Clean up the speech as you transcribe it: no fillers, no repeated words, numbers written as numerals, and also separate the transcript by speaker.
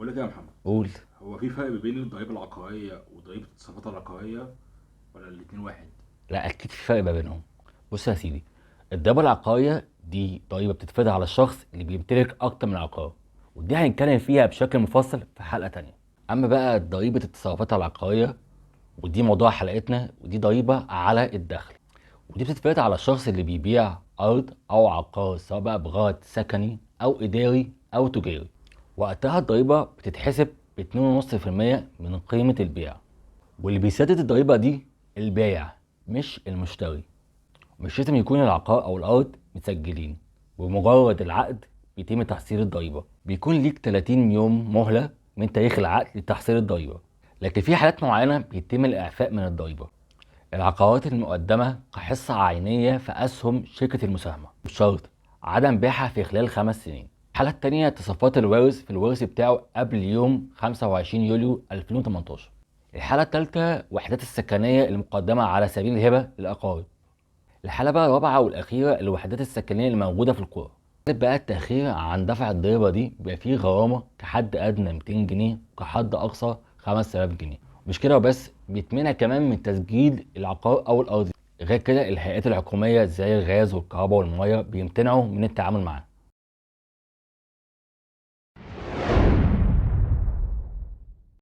Speaker 1: بقول لك إيه يا محمد؟
Speaker 2: قول.
Speaker 1: هو في فرق بين الضريبة العقارية وضريبة التصرفات العقارية ولا الاتنين واحد؟
Speaker 2: لا، اكيد في فرق ما بينهم. بص يا سيدي، الضريبه العقاريه دي ضريبه بتتفرض على الشخص اللي بيمتلك اكتر من عقار، ودي هنتكلم فيها بشكل مفصل في حلقه تانية. اما بقى ضريبه التصرفات العقاريه، ودي موضوع حلقتنا، ودي ضريبه على الدخل، ودي بتتفرض على الشخص اللي بيبيع ارض او عقار، سواء بقى بغرض سكني او اداري او تجاري. وقتها الضريبه بتتحسب ب 2.5% من قيمه البيع، واللي بيسدد الضريبة دي البايع مش المشتري. مش لازم يكون العقار أو الأرض متسجلين، بمجرد العقد بيتم تحصيل الضريبة. بيكون ليك 30 يوم مهلة من تاريخ العقد لتحصيل الضريبة، لكن في حالات معينة بيتم الإعفاء من الضريبة. العقارات المقدمة كحصة عينية في أسهم شركة المساهمة بشرط عدم بيعها في خلال 5 سنين. الحالة التانية تصرفات الوارث في الورث بتاعه قبل يوم 25 يوليو 2018. الحالة الثالثة وحدات السكنية المقدمة على سبيل الهبة للأقارب. الحالة بقى الرابعة والأخيرة الوحدات السكنية الموجودة في القرى. بقى التأخير عن دفع الضريبة دي بيبقى فيه غرامة كحد أدنى 200 جنيه وكحد أقصى 5000 جنيه. مش كده وبس، بيتمنع كمان من تسجيل العقار أو الأرض. غير كده الهيئات الحكومية زي الغاز والكهرباء والمية بيمتنعوا من التعامل معاه.